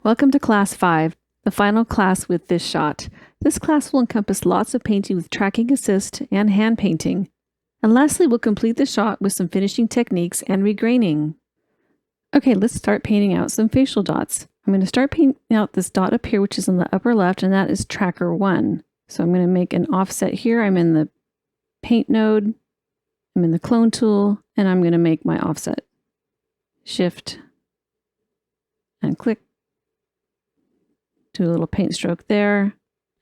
Welcome to Class 5, the final class with this shot. This class will encompass lots of painting with tracking assist and hand painting. And lastly, we'll complete the shot with some finishing techniques and regraining. Okay, let's start painting out some facial dots. I'm going to start painting out this dot up here, which is in the upper left, and that is tracker 1. So I'm going to make an offset here. I'm in the paint node, I'm in the clone tool, and I'm going to make my offset. Shift and click. Do a little paint stroke there,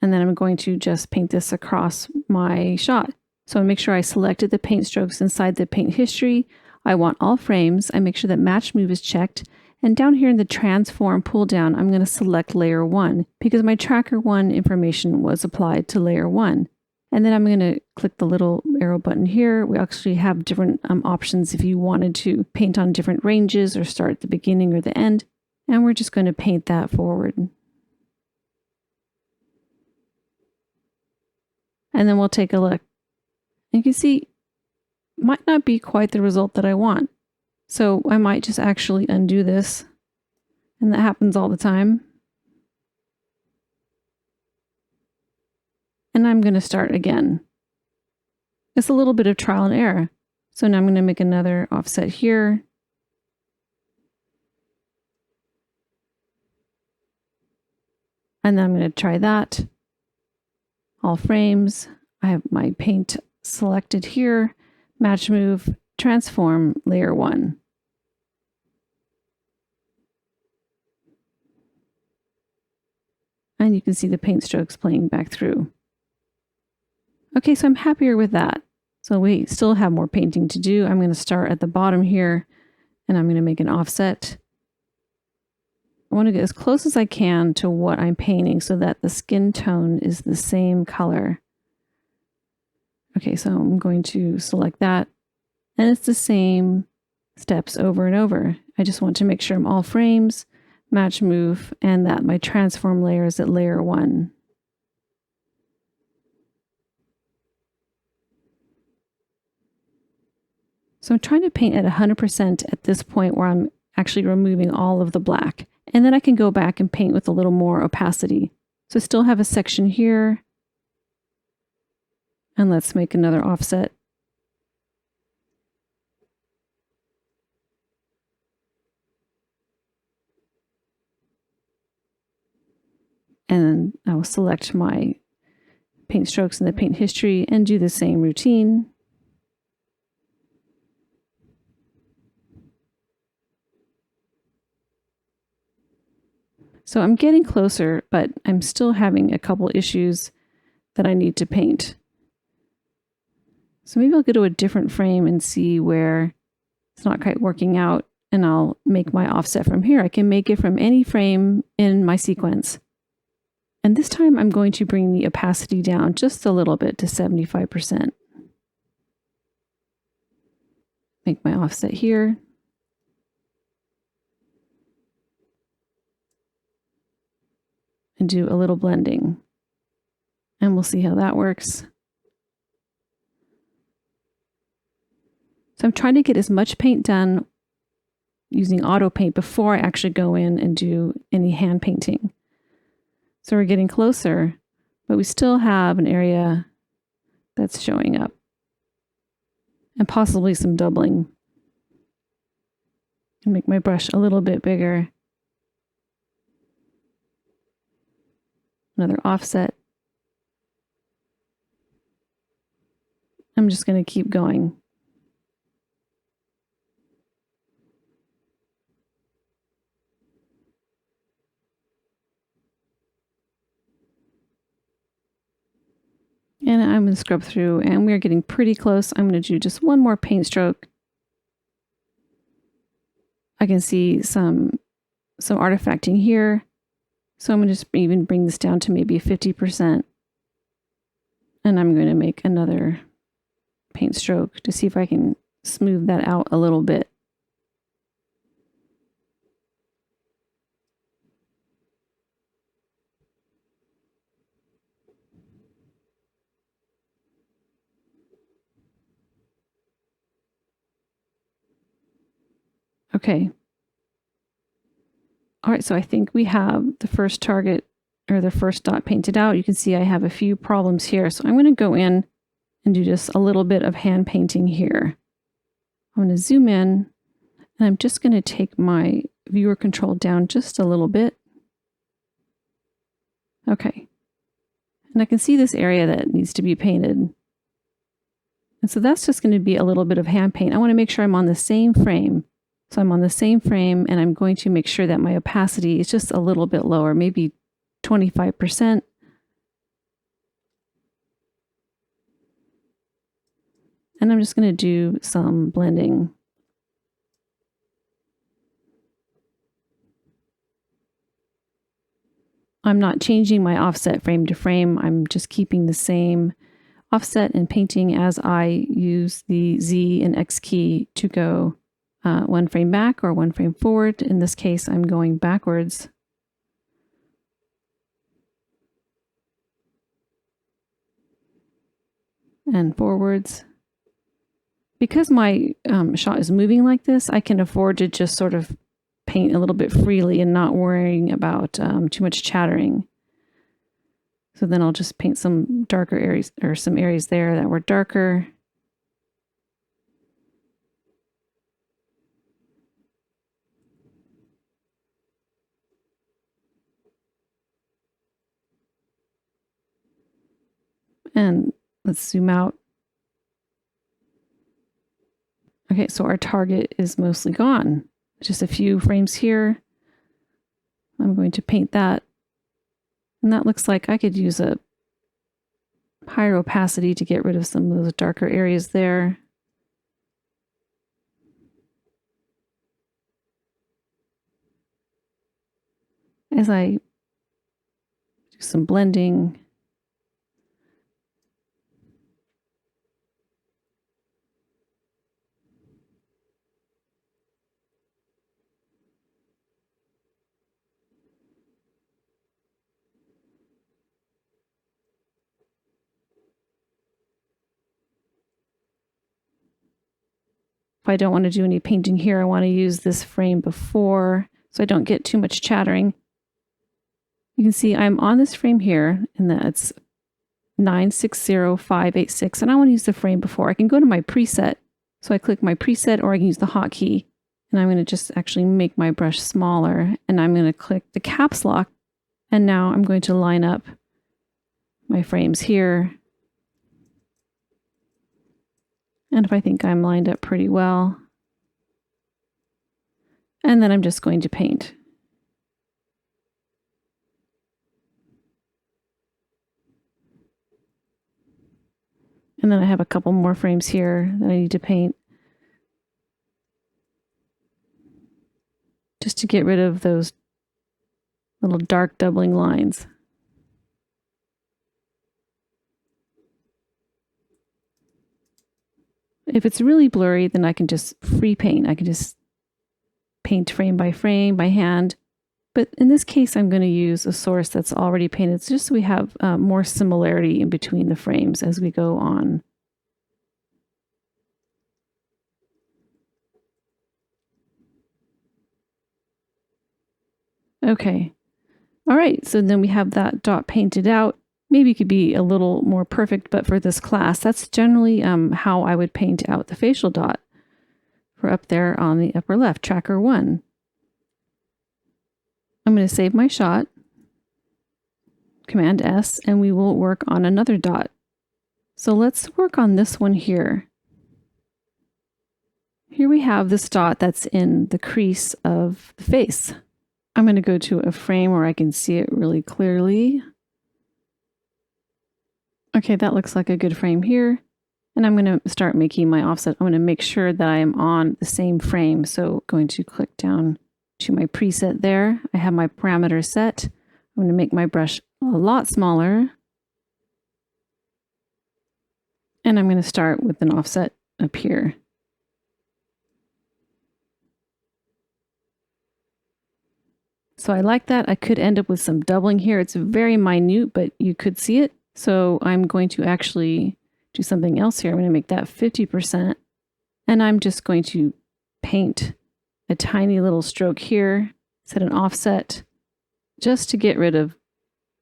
and then I'm going to just paint this across my shot. So I make sure I selected the paint strokes inside the paint history. I want all frames. I make sure that match move is checked. And down here in the transform pull down, I'm going to select layer 1 because my tracker 1 information was applied to layer 1. And then I'm going to click the little arrow button here. We actually have different options if you wanted to paint on different ranges or start at the beginning or the end. And we're just going to paint that forward. And then we'll take a look. And you can see, might not be quite the result that I want. So I might just actually undo this. And that happens all the time. And I'm going to start again. It's a little bit of trial and error. So now I'm going to make another offset here. And then I'm going to try that. All frames. I have my paint selected here. Match move, transform, layer 1. And you can see the paint strokes playing back through. Okay, so I'm happier with that. So we still have more painting to do. I'm going to start at the bottom here, and I'm going to make an offset. I want to get as close as I can to what I'm painting so that the skin tone is the same color. Okay, so I'm going to select that, and it's the same steps over and over. I just want to make sure I'm all frames, match move, and that my transform layer is at layer 1. So I'm trying to paint at 100% at this point where I'm actually removing all of the black. And then I can go back and paint with a little more opacity. So I still have a section here. And let's make another offset. And then I will select my paint strokes in the paint history and do the same routine. So I'm getting closer, but I'm still having a couple issues that I need to paint. So maybe I'll go to a different frame and see where it's not quite working out, and I'll make my offset from here. I can make it from any frame in my sequence. And this time I'm going to bring the opacity down just a little bit to 75%. Make my offset here. And do a little blending. And we'll see how that works. So I'm trying to get as much paint done using auto paint before I actually go in and do any hand painting. So we're getting closer, but we still have an area that's showing up. And possibly some doubling. And make my brush a little bit bigger. Another offset. I'm just going to keep going. And I'm going to scrub through, and we're getting pretty close. I'm going to do just one more paint stroke. I can see some artifacting here. So I'm going to just even bring this down to maybe 50%. And I'm going to make another paint stroke to see if I can smooth that out a little bit. Okay. All right, so I think we have the first target or the first dot painted out. You can see I have a few problems here. So I'm going to go in and do just a little bit of hand painting here. I'm going to zoom in and I'm just going to take my viewer control down just a little bit. Okay. And I can see this area that needs to be painted. And so that's just going to be a little bit of hand paint. I want to make sure I'm on the same frame. So I'm on the same frame and I'm going to make sure that my opacity is just a little bit lower, maybe 25%. And I'm just going to do some blending. I'm not changing my offset frame to frame. I'm just keeping the same offset and painting as I use the Z and X key to go one frame back or one frame forward. In this case, I'm going backwards. And forwards. Because my shot is moving like this, I can afford to just sort of paint a little bit freely and not worrying about too much chattering. So then I'll just paint some darker areas or some areas there that were darker. And let's zoom out. Okay, so our target is mostly gone. Just a few frames here. I'm going to paint that. And that looks like I could use a higher opacity to get rid of some of those darker areas there. As I do some blending. If I don't want to do any painting here, I want to use this frame before so I don't get too much chattering. You can see I'm on this frame here and that's 960586 and I want to use the frame before. I can go to my preset. So I click my preset or I can use the hotkey and I'm going to just actually make my brush smaller and I'm going to click the caps lock and now I'm going to line up my frames here. And if I think I'm lined up pretty well, and then I'm just going to paint. And then I have a couple more frames here that I need to paint. Just to get rid of those little dark doubling lines. If it's really blurry, then I can just free paint. I can just paint frame by hand. But in this case, I'm going to use a source that's already painted, just so we have more similarity in between the frames as we go on. Okay. All right, so then we have that dot painted out. Maybe it could be a little more perfect, but for this class, that's generally how I would paint out the facial dot for up there on the upper left, tracker 1. I'm going to save my shot, Command S, and we will work on another dot. So let's work on this one here. Here we have this dot that's in the crease of the face. I'm going to go to a frame where I can see it really clearly. Okay, that looks like a good frame here. And I'm going to start making my offset. I'm going to make sure that I am on the same frame. So going to click down to my preset there. I have my parameter set. I'm going to make my brush a lot smaller. And I'm going to start with an offset up here. So I like that. I could end up with some doubling here. It's very minute, but you could see it. So I'm going to actually do something else here. I'm going to make that 50%. And I'm just going to paint a tiny little stroke here. set an offset just to get rid of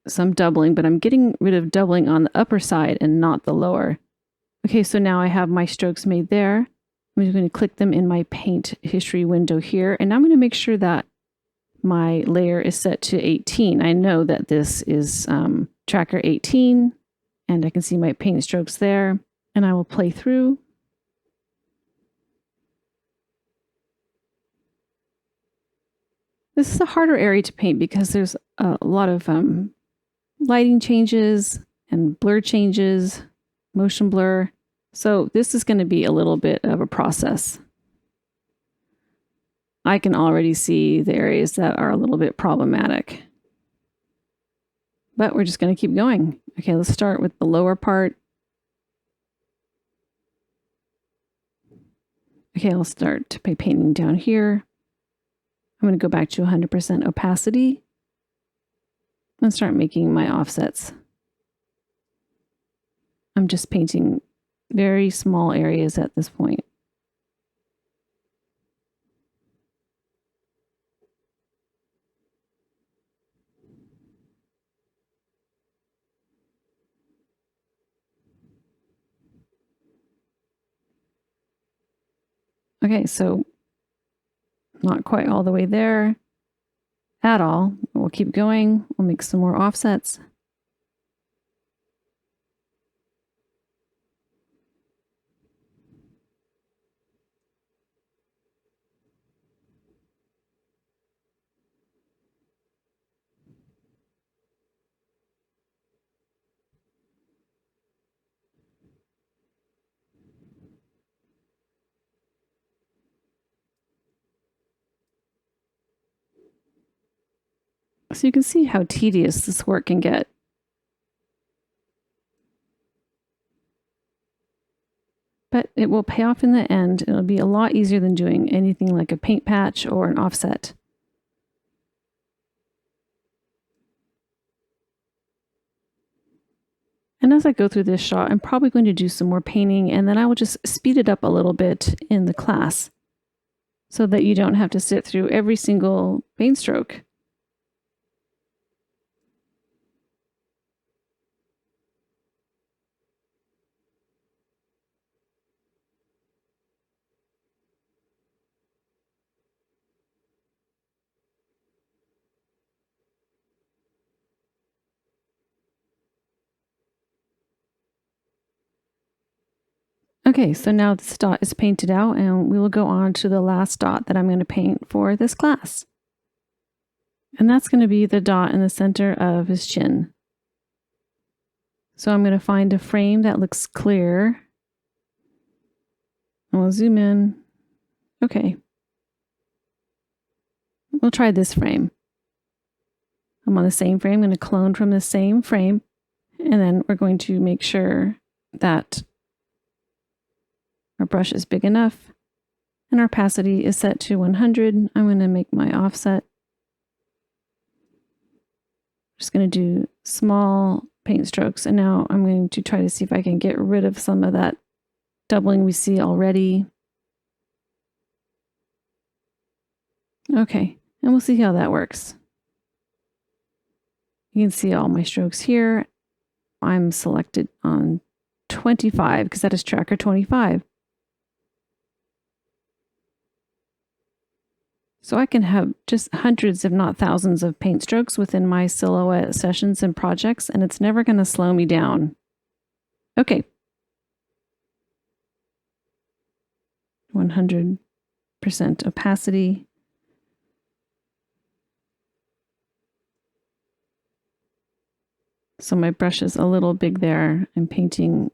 some doubling, but I'm getting rid of doubling on the upper side and not the lower. Okay, so now I have my strokes made there. I'm just going to click them in my paint history window here, and I'm going to make sure that my layer is set to 18. I know that this is tracker 18, and I can see my paint strokes there, and I will play through. This is a harder area to paint because there's a lot of lighting changes and blur changes, motion blur. So this is going to be a little bit of a process. I can already see the areas that are a little bit problematic. But we're just going to keep going. Okay, let's start with the lower part. Okay, I'll start by painting down here. I'm going to go back to 100% opacity and start making my offsets. I'm just painting very small areas at this point. Okay, so not quite all the way there at all. We'll keep going. We'll make some more offsets. So you can see how tedious this work can get. But it will pay off in the end. It'll be a lot easier than doing anything like a paint patch or an offset. And as I go through this shot, I'm probably going to do some more painting, and then I will just speed it up a little bit in the class so that you don't have to sit through every single paint stroke. Okay, so now this dot is painted out, and we will go on to the last dot that I'm going to paint for this class. And that's going to be the dot in the center of his chin. So I'm going to find a frame that looks clear. I'll zoom in. Okay. We'll try this frame. I'm on the same frame. I'm going to clone from the same frame. And then we're going to make sure that our brush is big enough and our opacity is set to 100. I'm going to make my offset. Just going to do small paint strokes. And now I'm going to try to see if I can get rid of some of that doubling we see already. Okay, and we'll see how that works. You can see all my strokes here. I'm selected on 25 because that is tracker 25. So I can have just hundreds, if not thousands, of paint strokes within my silhouette sessions and projects, and it's never going to slow me down. Okay. 100% opacity. So my brush is a little big there. I'm painting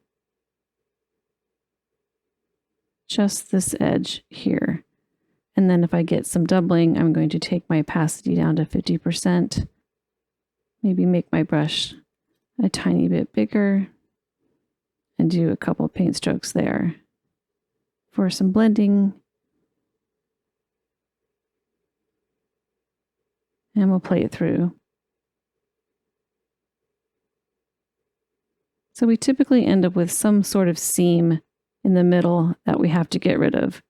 just this edge here. And then if I get some doubling, I'm going to take my opacity down to 50%. Maybe make my brush a tiny bit bigger and do a couple paint strokes there for some blending. And we'll play it through. So we typically end up with some sort of seam in the middle that we have to get rid of.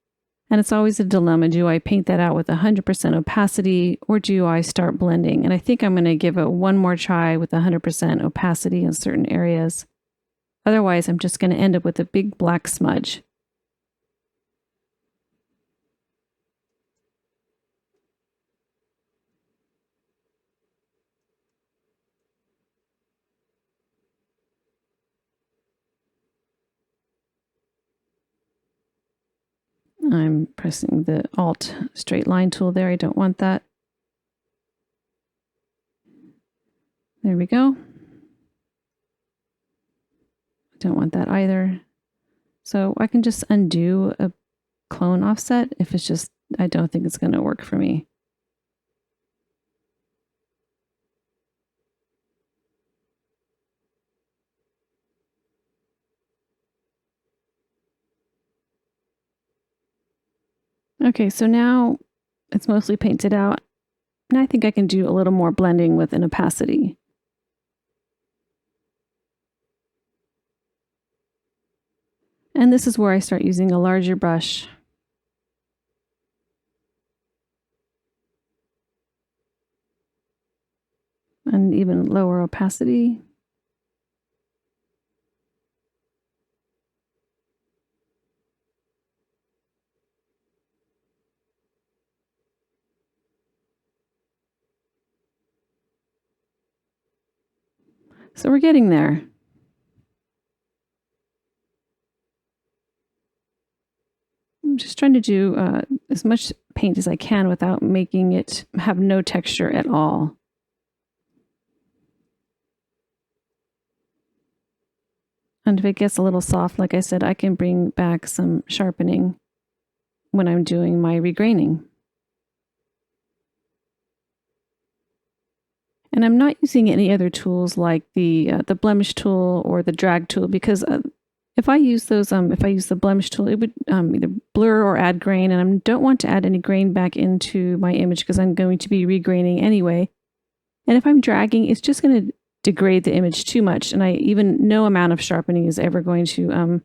And it's always a dilemma. Do I paint that out with 100% opacity or do I start blending? And I think I'm going to give it one more try with 100% opacity in certain areas. Otherwise, I'm just going to end up with a big black smudge. I'm pressing the Alt straight line tool there. I don't want that. There we go. I don't want that either. So I can just undo a clone offset if it's just, I don't think it's going to work for me. Okay, so now it's mostly painted out. And I think I can do a little more blending with an opacity. And this is where I start using a larger brush. And even lower opacity. So we're getting there. I'm just trying to do as much paint as I can without making it have no texture at all. And if it gets a little soft, like I said, I can bring back some sharpening when I'm doing my regraining. And I'm not using any other tools like the blemish tool or the drag tool because if I use those, if I use the blemish tool, it would either blur or add grain, and I don't want to add any grain back into my image because I'm going to be regraining anyway. And if I'm dragging, it's just going to degrade the image too much, and even no amount of sharpening is ever going to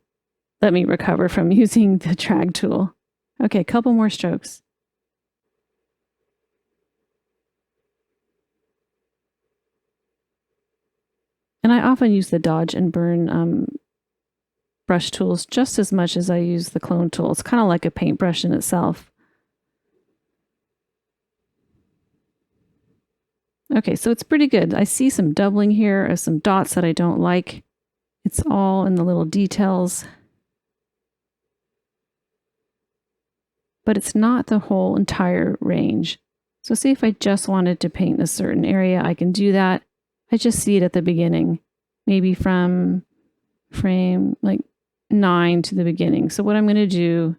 let me recover from using the drag tool. Okay, a couple more strokes. And I often use the dodge and burn brush tools just as much as I use the clone tool. It's kind of like a paintbrush in itself. Okay, so it's pretty good. I see some doubling here of some dots that I don't like. It's all in the little details. But it's not the whole entire range. So see if I just wanted to paint a certain area, I can do that. I just see it at the beginning, maybe from frame like 9 to the beginning. So what I'm going to do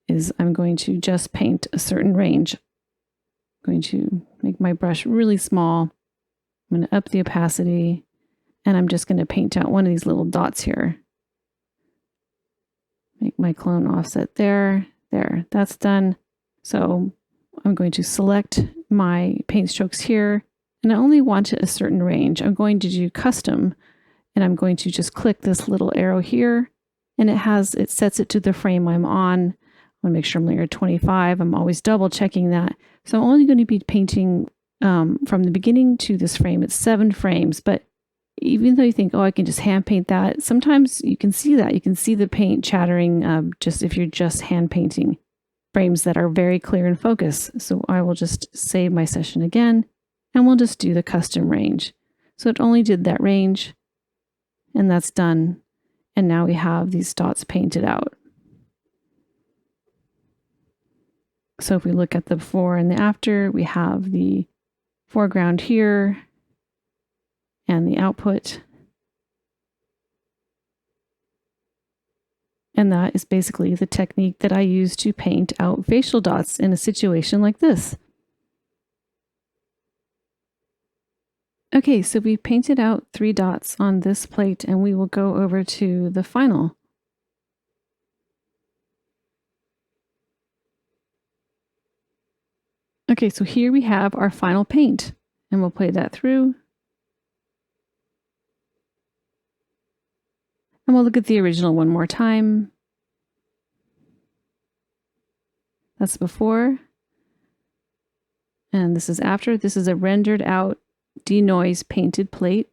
is I'm going to just paint a certain range. I'm going to make my brush really small. I'm going to up the opacity, and I'm just going to paint out one of these little dots here. Make my clone offset there. There, that's done. So I'm going to select my paint strokes here, and I only want a certain range. I'm going to do custom, and I'm going to just click this little arrow here, and it sets it to the frame I'm on. I want to make sure I'm layer 25. I'm always double checking that. So I'm only going to be painting from the beginning to this frame. It's 7 frames, but even though you think, oh, I can just hand paint that, sometimes you can see that. You can see the paint chattering just if you're just hand painting frames that are very clear in focus. So I will just save my session again, and we'll just do the custom range. So it only did that range, and that's done. And now we have these dots painted out. So if we look at the before and the after, we have the foreground here and the output. And that is basically the technique that I use to paint out facial dots in a situation like this. Okay, so we painted out 3 dots on this plate, and we will go over to the final. Okay, so here we have our final paint, and we'll play that through. And we'll look at the original one more time. That's before. And this is after. This is a rendered out denoise painted plate.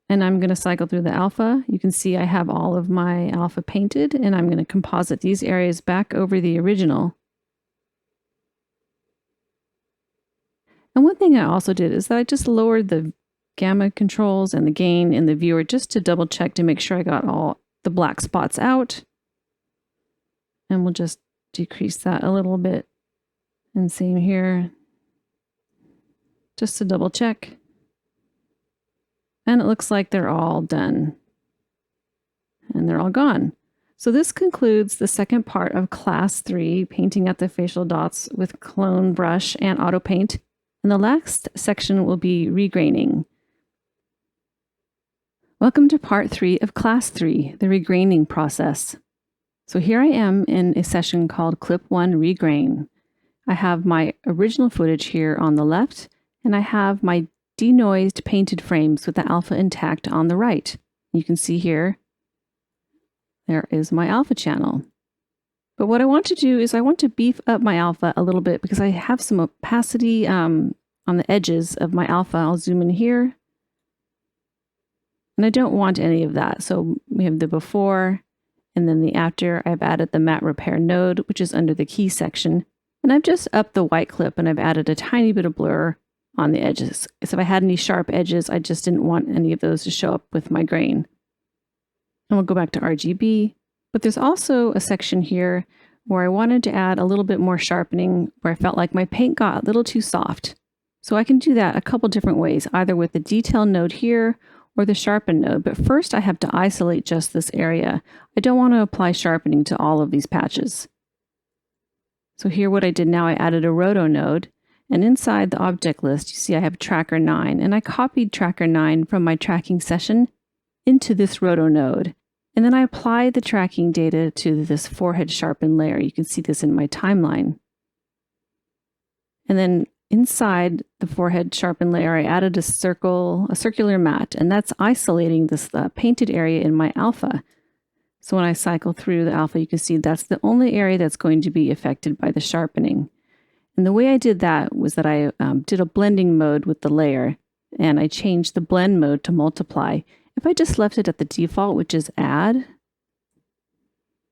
And I'm going to cycle through the alpha. You can see I have all of my alpha painted, and I'm going to composite these areas back over the original. And one thing I also did is that I just lowered the gamma controls and the gain in the viewer just to double check to make sure I got all the black spots out. And we'll just decrease that a little bit. And same here, just to double check. And it looks like they're all done. And they're all gone. So this concludes the second part of Class 3, painting at the facial dots with clone brush and auto paint. And the last section will be regraining. Welcome to part 3 of Class 3, the regraining process. So here I am in a session called Clip 1 Regrain. I have my original footage here on the left, and I have my denoised painted frames with the alpha intact on the right. You can see here, there is my alpha channel. But what I want to do is I want to beef up my alpha a little bit because I have some opacity on the edges of my alpha. I'll zoom in here. And I don't want any of that. So we have the before and then the after. I've added the matte repair node, which is under the key section. And I've just upped the white clip and I've added a tiny bit of blur on the edges. So if I had any sharp edges, I just didn't want any of those to show up with my grain. And we'll go back to RGB. But there's also a section here where I wanted to add a little bit more sharpening, where I felt like my paint got a little too soft. So I can do that a couple different ways, either with the detail node here or the sharpen node. But first I have to isolate just this area. I don't want to apply sharpening to all of these patches. So here what I did now, I added a roto node. And inside the object list, you see I have tracker 9. And I copied tracker 9 from my tracking session into this roto node. And then I applied the tracking data to this forehead sharpen layer. You can see this in my timeline. And then inside the forehead sharpen layer, I added a circular matte, and that's isolating this painted area in my alpha. So when I cycle through the alpha, you can see that's the only area that's going to be affected by the sharpening. And the way I did that was that I did a blending mode with the layer, and I changed the blend mode to multiply. If I just left it at the default, which is add,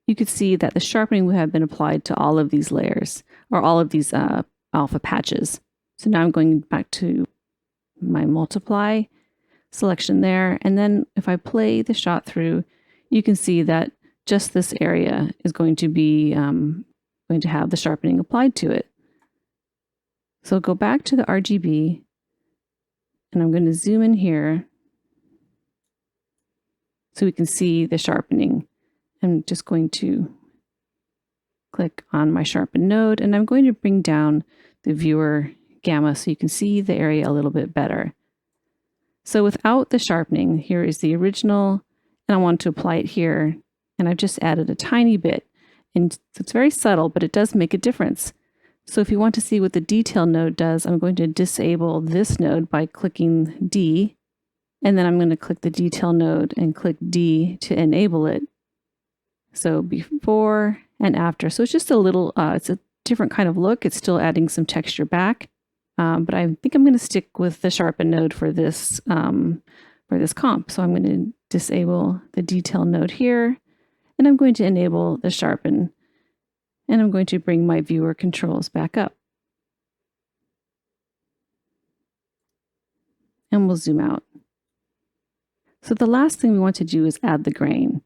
you could see that the sharpening would have been applied to all of these layers, or all of these alpha patches. So now I'm going back to my multiply selection there. And then if I play the shot through, you can see that just this area is going to be going to have the sharpening applied to it. So I'll go back to the RGB, and I'm going to zoom in here so we can see the sharpening. I'm just going to click on my sharpen node, and I'm going to bring down the viewer gamma so you can see the area a little bit better. So without the sharpening, here is the original, and I want to apply it here, and I've just added a tiny bit. And it's very subtle, but it does make a difference. So if you want to see what the detail node does, I'm going to disable this node by clicking D, and then I'm going to click the detail node and click D to enable it. So before and after. So it's just a little, it's a different kind of look. It's still adding some texture back. But I think I'm going to stick with the sharpen node for this comp. So I'm going to disable the detail node here, and I'm going to enable the sharpen. And I'm going to bring my viewer controls back up. And we'll zoom out. So the last thing we want to do is add the grain.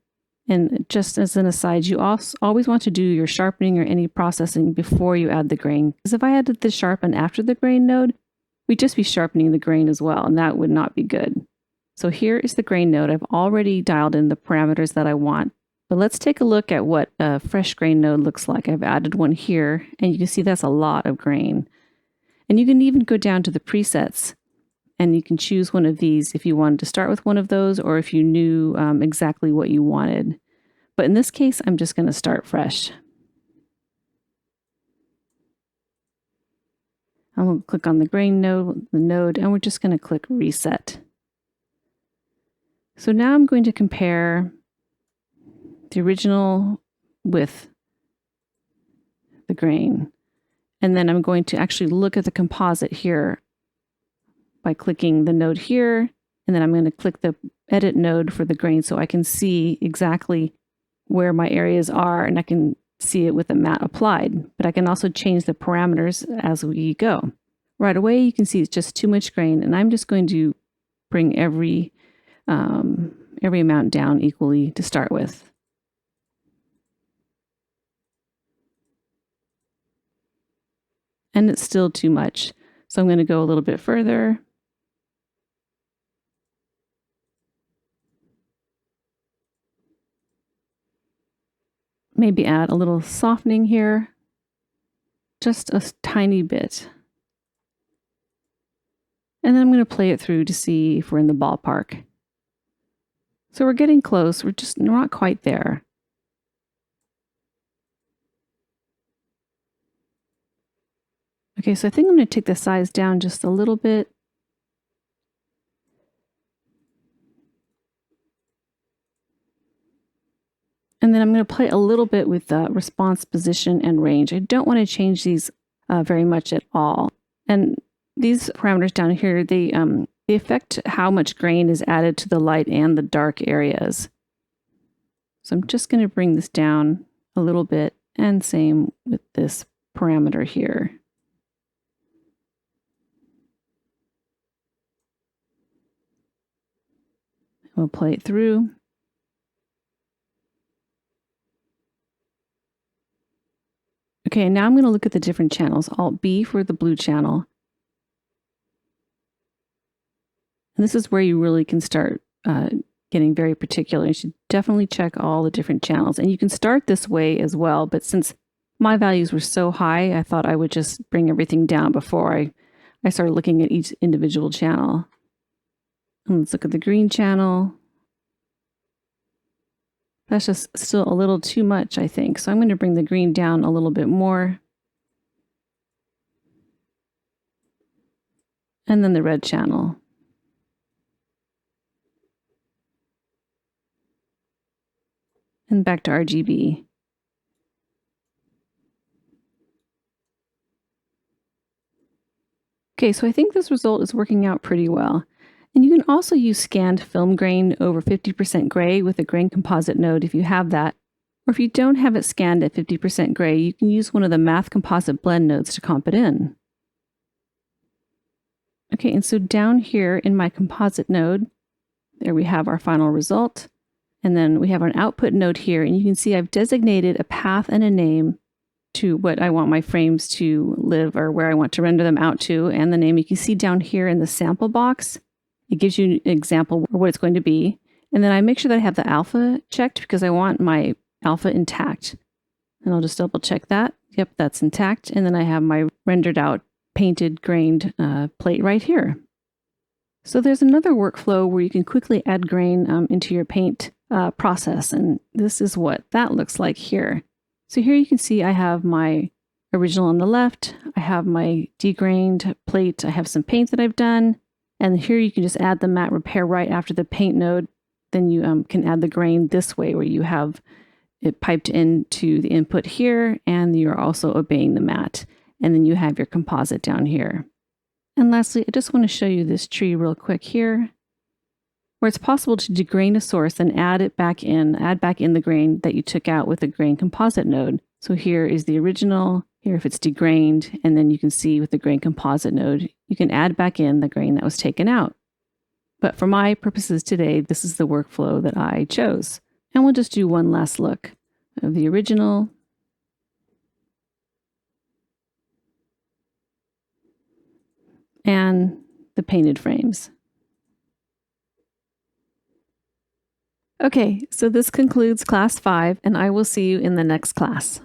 And just as an aside, you always want to do your sharpening or any processing before you add the grain. Because if I added the sharpen after the grain node, we'd just be sharpening the grain as well, and that would not be good. So here is the grain node. I've already dialed in the parameters that I want. But let's take a look at what a fresh grain node looks like. I've added one here, and you can see that's a lot of grain. And you can even go down to the presets, and you can choose one of these if you wanted to start with one of those, or if you knew exactly what you wanted. But in this case, I'm just going to start fresh. I'm going to click on the grain node, and we're just going to click reset. So now I'm going to compare the original with grain. And then I'm going to actually look at the composite here by clicking the node here, and then I'm going to click the edit node for the grain so I can see exactly where my areas are, and I can see it with the matte applied. But I can also change the parameters as we go. Right away, you can see it's just too much grain, and I'm just going to bring every amount down equally to start with. And it's still too much. So I'm going to go a little bit further. Maybe add a little softening here. Just a tiny bit. And then I'm going to play it through to see if we're in the ballpark. So we're getting close. We're just not quite there. Okay, so I think I'm going to take the size down just a little bit. And then I'm going to play a little bit with the response position and range. I don't want to change these very much at all. And these parameters down here, they affect how much grain is added to the light and the dark areas. So I'm just going to bring this down a little bit, and same with this parameter here. We'll play it through. Okay, now I'm going to look at the different channels. Alt-B for the blue channel. And this is where you really can start getting very particular. You should definitely check all the different channels. And you can start this way as well, but since my values were so high, I thought I would just bring everything down before I started looking at each individual channel. And let's look at the green channel. That's just still a little too much, I think. So I'm going to bring the green down a little bit more. And then the red channel. And back to RGB. Okay, so I think this result is working out pretty well. And you can also use scanned film grain over 50% gray with a grain composite node if you have that. Or if you don't have it scanned at 50% gray, you can use one of the math composite blend nodes to comp it in. Okay, and so down here in my composite node, there we have our final result. And then we have an output node here, and you can see I've designated a path and a name to what I want my frames to live, or where I want to render them out to, and the name. You can see down here in the sample box, it gives you an example of what it's going to be. And then I make sure that I have the alpha checked because I want my alpha intact. And I'll just double check that. Yep, that's intact. And then I have my rendered out painted grained plate right here. So there's another workflow where you can quickly add grain into your paint process. And this is what that looks like here. So here you can see I have my original on the left. I have my degrained plate. I have some paint that I've done. And here you can just add the matte repair right after the paint node. Then you can add the grain this way where you have it piped into the input here, and you're also obeying the matte. And then you have your composite down here. And lastly, I just want to show you this tree real quick here, where it's possible to degrain a source and add back in the grain that you took out with the grain composite node. So here is the original, here if it's degrained, and then you can see with the grain composite node, you can add back in the grain that was taken out. But for my purposes today, this is the workflow that I chose. And we'll just do one last look of the original. And the painted frames. Okay, so this concludes class 5, and I will see you in the next class.